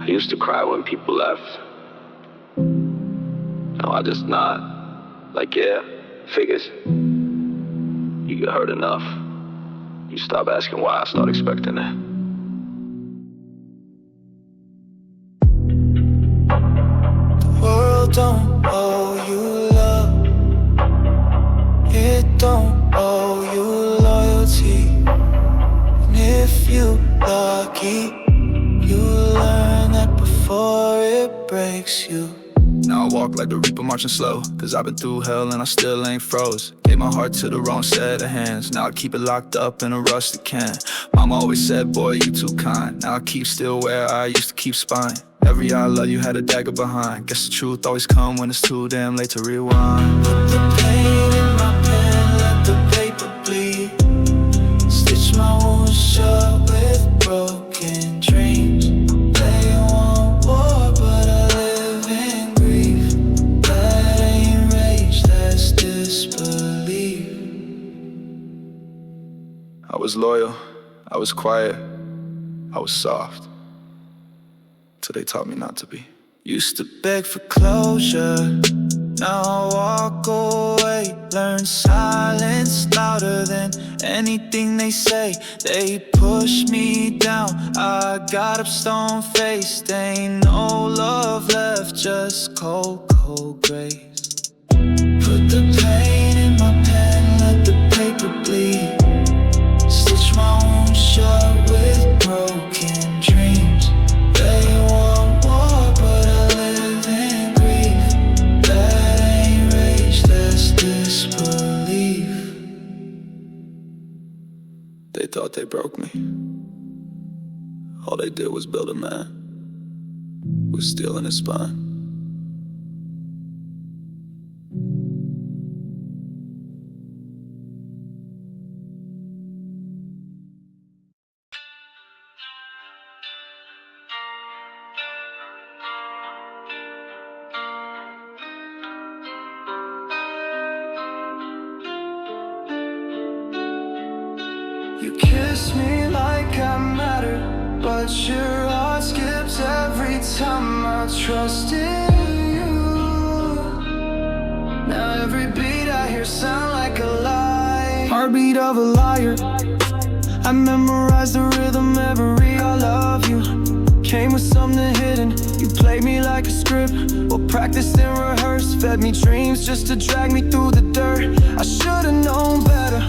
I used to cry when people left. Now I just nod. Like, yeah, figures. You get hurt enough. You stop asking why, I start expecting it. The world don't owe you love. It don't owe you loyalty. And if you lucky, you learn that before it breaks you. Now I walk like the reaper marching slow, cause I've been through hell and I still ain't froze. Gave my heart to the wrong set of hands. Now I keep it locked up in a rusty can. Mama always said, boy, you too kind. Now I keep still where I used to keep spying. Every I love you had a dagger behind. Guess the truth always come when it's too damn late to rewind. Put the pain in my pen, let the paper bleed. Stitch my wounds shut with broken dreams. They want war, but I live in grief. That ain't rage, that's disbelief. I was loyal, I was quiet, I was soft, till they taught me not to be. Used to beg for closure, now I walk away. Learn silence louder than anything they say. They push me down, I got up stone-faced. Ain't no love left, just cold, cold grace. Put the pain in my pen, let the paper bleed. Stitch my wounds shut with broken dreams. They want war, but I live in grief. That ain't rage, that's disbelief. They thought they broke me. All they did was build a man with steel in his spine. You kiss me like I matter, but your heart skips every time I trust in you. Now every beat I hear sound like a lie. Heartbeat of a liar. I memorize the rhythm every I love you. Came with something hidden, you played me like a script. Well, practiced and rehearsed, fed me dreams just to drag me through the dirt. I should've known better.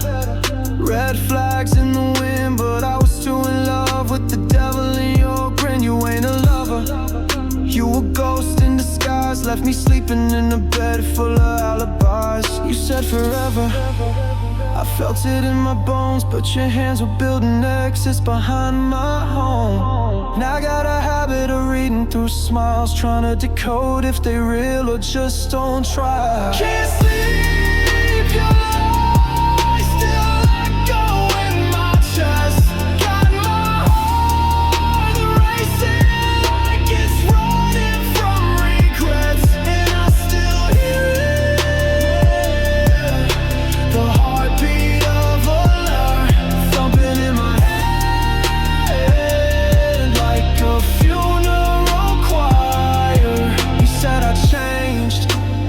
Red flags in the wind, but I was too in love with the devil in your grin. You ain't a lover, you a ghost in disguise. Left me sleeping in a bed full of alibis. You said forever, I felt it in my bones, but your hands were building exits behind my home. Now I got a habit of reading through smiles, trying to decode if they real or just don't try. Can't sleep, your lies still echo in my chest. Got my heart racing like it's running from regrets, and I still hear it. The heartbeat of a liar thumping in my head like a funeral choir. You said I changed,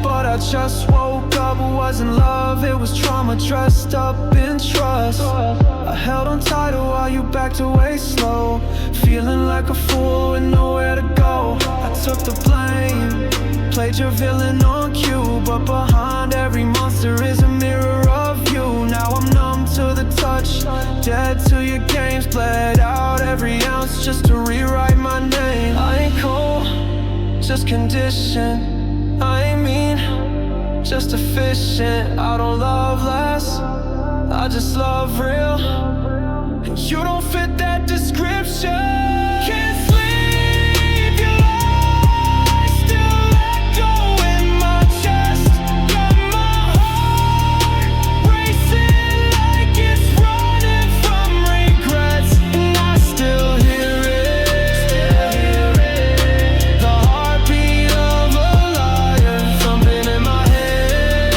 but I just woke up. It wasn't love, it was trauma dressed up in trust. I held on tighter while you backed away slow, feeling like a fool with nowhere to go. I took the blame, played your villain on cue, but behind every monster is a mirror of you. Now I'm numb to the touch, dead to your games, bled out every ounce just to rewrite my name. I ain't cold, just conditioned. I ain't mean, just efficient. I don't love less, I just love real, and you don't fit that description. Can't sleep, your lies still echo in my chest. Got my heart racing like it's running from regrets, and I still hear it. The heartbeat of a liar thumping in my head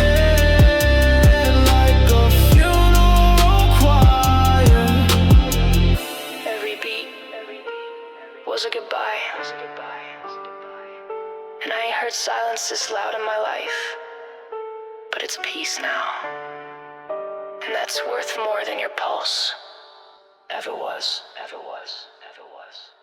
like a funeral choir. Every beat was a goodbye. And I ain't heard silence this loud in my life. But it's peace now. And that's worth more than your pulse. Ever was, ever was, ever was.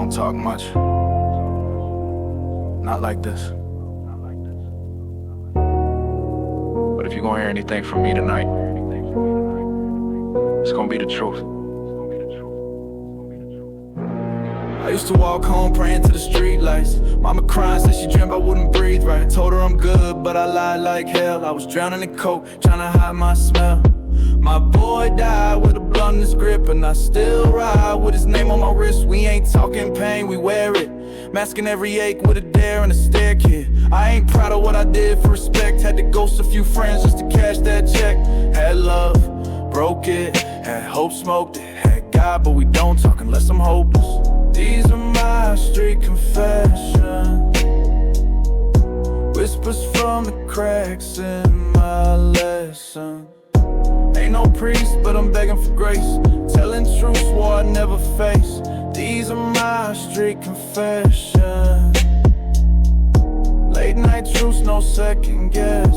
don't talk much. Not like this. But if you're gonna hear anything from me tonight, it's gonna be the truth. I used to walk home praying to the street lights. Mama crying, said she dreamt I wouldn't breathe right. Told her I'm good, but I lied like hell. I was drowning in coke, trying to hide my smell. My boy died with a blunt in his grip, and I still ride with his name on my wrist. We ain't talking pain, we wear it, masking every ache with a dare and a stare, kid. I ain't proud of what I did for respect. Had to ghost a few friends just to cash that check. Had love, broke it. Had hope, smoked it. Had God, but we don't talk unless I'm hopeless. These are my street confessions, whispers from the cracks in my lesson. Ain't no priest, but I'm begging for grace. Telling truths never face. These are my street confessions. Late night truths, no second guessing.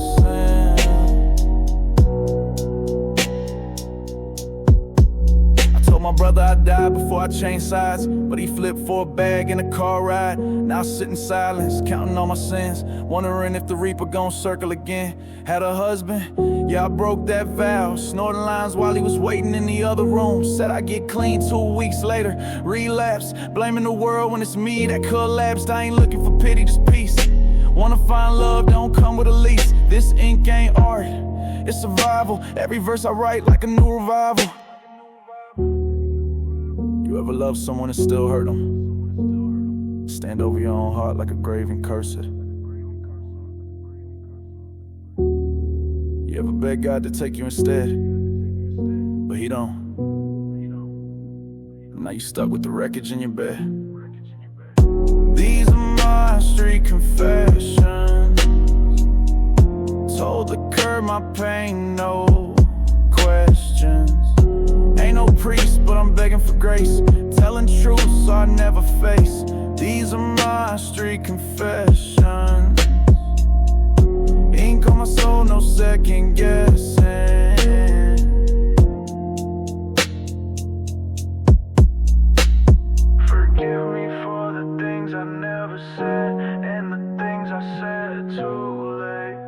I told my brother I'd die before I changed sides, but he flipped for a bag in a car ride. Now I sit in silence, counting all my sins, wondering if the Reaper gon' circle again. Had a husband, yeah, I broke that vow, snorting lines while he was waiting in the other room. Said I'd get clean 2 weeks later, relapse, blaming the world when it's me that collapsed. I ain't looking for pity, just peace. Wanna find love, don't come with a lease. This ink ain't art, it's survival. Every verse I write like a new revival. You ever love someone and still hurt them? Stand over your own heart like a grave and curse it. You ever beg God to take you instead, but he don't? Now you stuck with the wreckage in your bed. These are my street confessions. Told the curb my pain, no questions. Ain't no priest, but I'm begging for grace, telling truths I never face. These are my street confessions. Ink on my soul, no second guessing. Forgive me for the things I never said, and the things I said too late.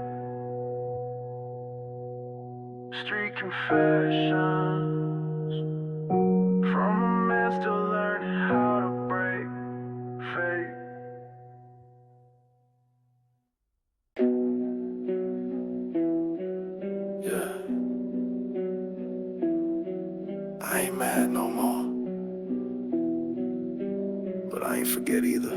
Street confessions, from a man still learning how to break fate. Yeah, I ain't mad no more, but I ain't forget either.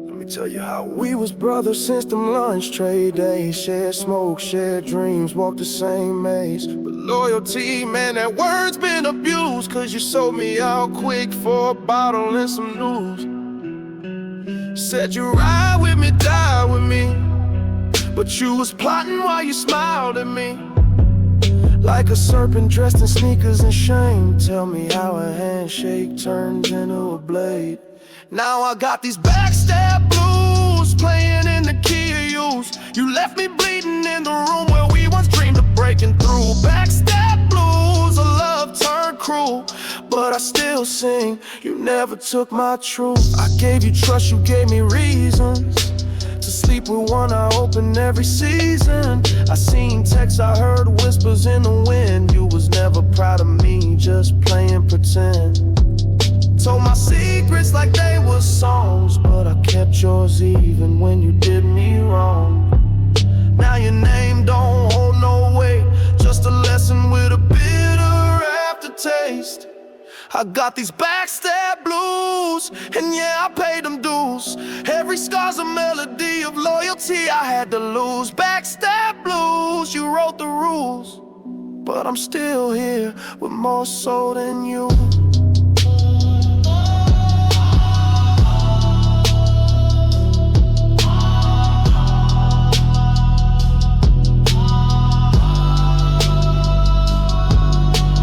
Let me tell you how we was brothers since them lunch trade days. Shared smoke, shared dreams, walked the same maze. But loyalty, man, that word's been abused, cause you sold me out quick for a bottle and some news. Said you ride with me, die with me, but you was plotting while you smiled at me. Like a serpent dressed in sneakers and shame. Tell me how a handshake turns into a blade. Now I got these backstab blues playing in the key of use. You left me bleeding in the room where we once dreamed of breaking through. Backstab blues, a love turned cruel, but I still sing. You never took my truth. I gave you trust, you gave me reasons to sleep with one eye open every season. I seen texts, I heard whispers in the wind. You was never proud of me, just playing pretend. Told my secrets like they were songs, but I kept yours even when you did me wrong. Now your name don't hold no weight, just a lesson with a bitter aftertaste. I got these backstab blues, and yeah, I paid them dues. Every scar's a melody of loyalty I had to lose. Backstab blues, you wrote the rules, but I'm still here with more soul than you.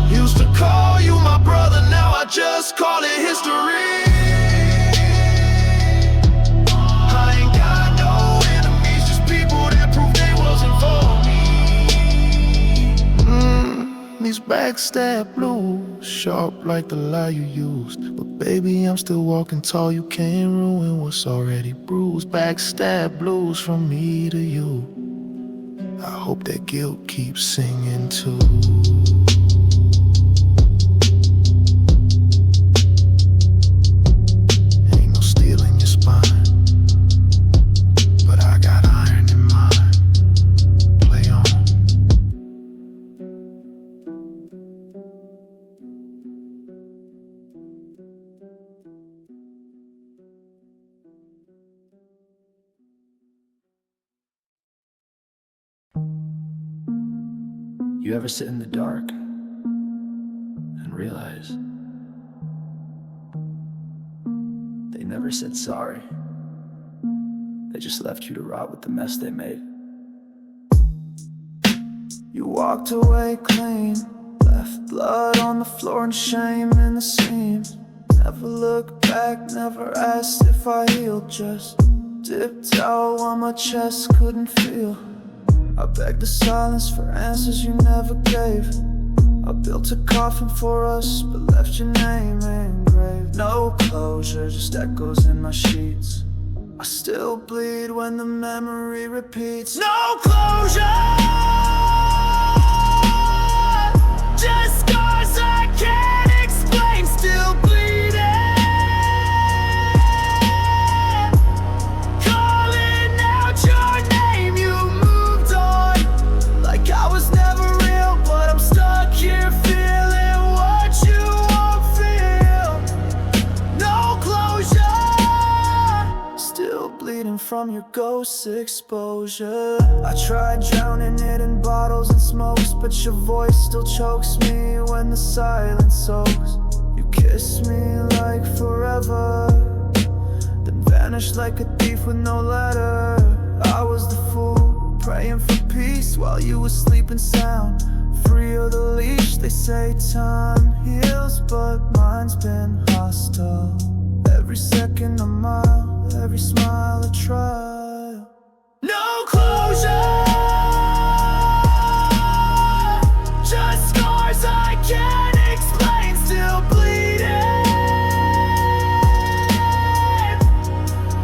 Used to call you my brother, now I just call it history. I ain't got no enemies, just people that prove they wasn't for me. These backstab blues, sharp like the lie you used. But baby, I'm still walking tall, you can't ruin what's already bruised. Backstab blues from me to you. I hope that guilt keeps singing too. You ever sit in the dark and realize they never said sorry? They just left you to rot with the mess they made. You walked away clean, Left blood on the floor and shame in the seams. Never looked back, never asked if I healed. Just dipped out while my chest couldn't feel. I begged the silence for answers you never gave. I built a coffin for us, but left your name engraved. No closure, just echoes in my sheets. I still bleed when the memory repeats. No closure, just scars I can't explain. Still bleeding, calling out your name. You moved on like I was never real, but I'm stuck here feeling what you won't feel. No closure, still bleeding from your ghost's exposure. I tried drowning it in bottles and smokes, but your voice still chokes me when the silence soaks. You kiss me like forever, then vanished like a thief with no letter. I was the fool, praying for peace while you were sleeping sound. Free of the leash, they say time heals, but mine's been hostile. Every second a mile, every smile a trial. No closure, just scars I can't explain. Still bleeding,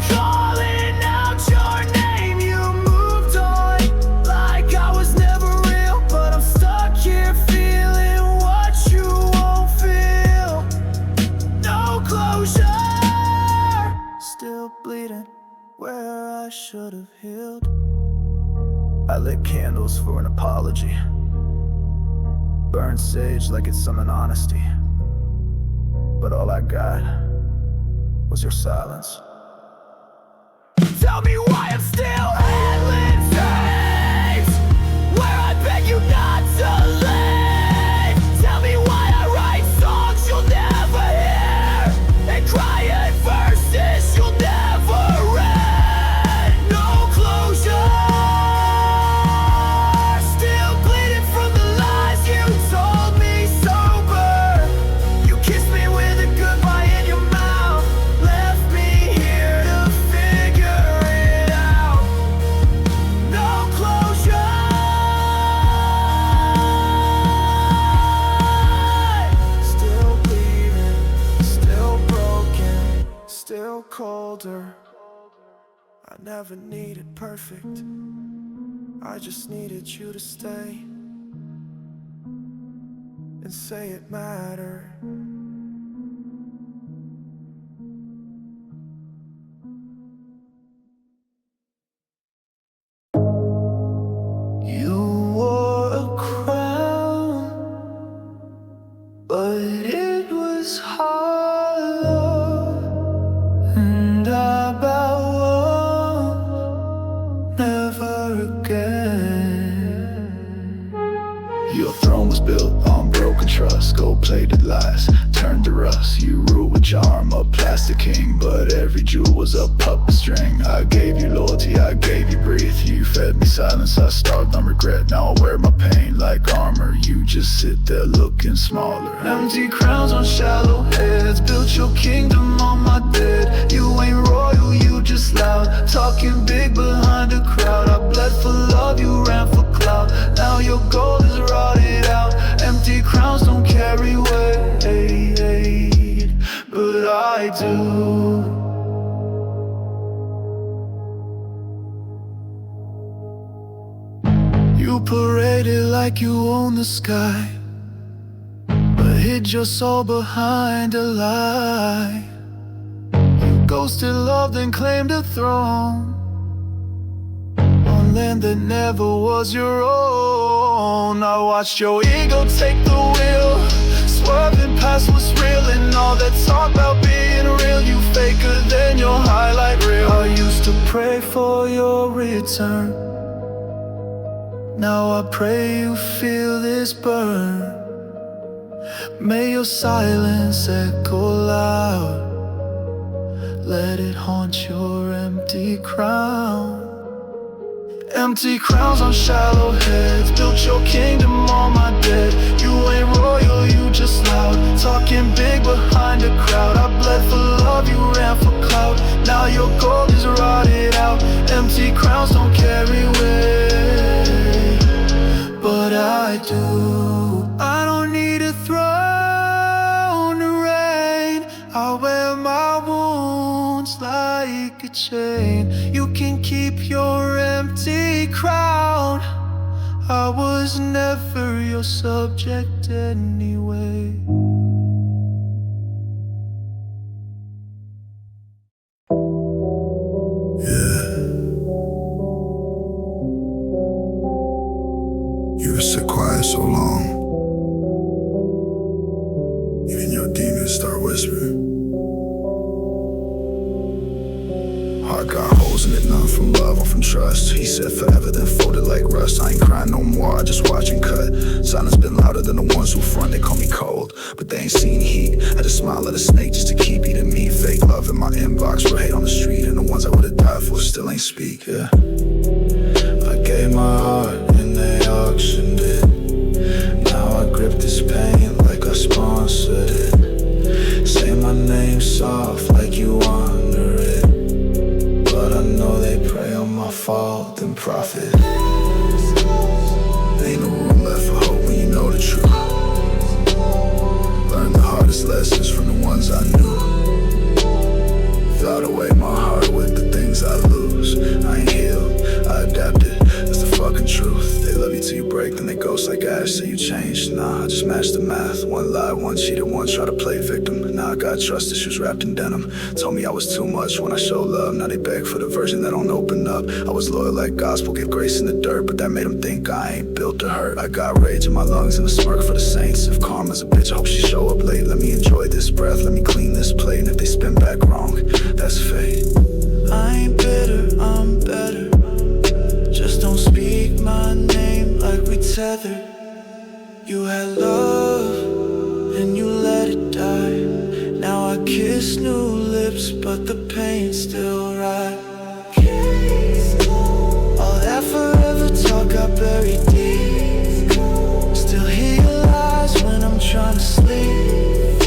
calling out your name. You moved on like I was never real, but I'm stuck here feeling what you won't feel. No closure, still bleeding where I should have healed. I lit candles for an apology, burned sage like it's summoned honesty, but all I got was your silence. Tell me why I'm still handling tapes where I beg you not to leave. Tell me why I write songs you'll never hear and cry at verses you'll never read. No closure, still bleeding from the lies you told me sober. You kissed me with a goodbye in your mouth, left me here to figure it out. No closure, still bleeding, still broken, still colder. I never needed perfect, I just needed you to stay and say it mattered. You wore a crown, but it was hollow, and I bow low, never again. Your throne was built on broken trust, gold-plated lies turned to rust. You rule with charm, a plastic king, but every jewel was a puppet string. I gave you loyalty, I gave you breath. You fed me silence, I starved on regret. Now I wear my pain like armor. You just sit there looking smaller. Empty crowns on shallow heads, built your kingdom on my bed. You ain't royal, you just loud, talking big behind a crowd. I bled for love, you ran for clout. Now your gold is rotted out. Empty crowns don't carry weight, but I do. You paraded like you own the sky, but hid your soul behind a lie. You ghosted love, then claimed a throne on land that never was your own. I watched your ego take the wheel, swerving past what's real, and all that talk about being real. You faker than your highlight reel. I used to pray for your return, now I pray you feel this burn. May your silence echo loud, let it haunt your empty crown. Empty crowns on shallow heads. Built your kingdom on my dead. You ain't royal, you just loud. Talking big behind a crowd. I bled for love, you ran for clout. Now your gold is rotted out. Empty crowns don't carry weight, but I do. I don't need a throne to reign. I wear my wounds like a chain. You can keep your empty crown. I was never your subject anyway. You were so quiet so long. Even your demons start whispering. Heart got holes in it, none from love or from trust. He said forever, then folded like rust. I ain't crying no more, I just watch and cut. Silence been louder than the ones who front. They call me cold, but they ain't seen heat. I just smile at a snake just to keep eating me. Fake love in my inbox, real hate on the street. And the ones I would've died for still ain't speak, yeah. I gave my heart and they auctioned it. Now I grip this pain like I sponsored it. Say my name soft like you wonder it, but I know they prey on my fault and profit. Ain't no room left for hope when you know the truth. Learned the hardest lessons from the ones I knew. Thought away my heart with the things I lose. I ain't healed, I adapted, that's the fucking truth. They love you till you break, then they ghost like ash, say you changed. Nah, I just matched the math. One lie, one cheated, one try to play victim. Now I got trust issues wrapped in denim. Told me I was too much when I showed love. Now they beg for the version that don't open up. I was loyal like gospel, gave grace in the dirt, but that made them think I ain't built to hurt. I got rage in my lungs and a smirk for the saints. If karma's a bitch, I hope she show up late. Let me enjoy this breath, let me clean this plate. And if they spin back wrong, that's fate. I ain't bitter, I'm better. Just don't speak my name like we tethered. You had love and you let it die. Now I kiss new lips, but the pain's still right. All that forever talk I buried deep. Still hear your lies when I'm trying to sleep.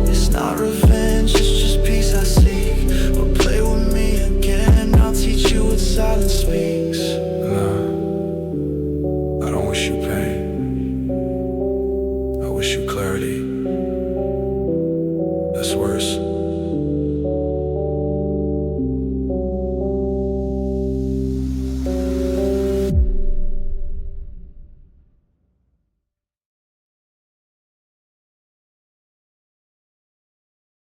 It's not revenge, it's just peace I seek. But play with me again, I'll teach you what silence speaks. Nah, I don't wish you pain. I wish you clarity. That's worse.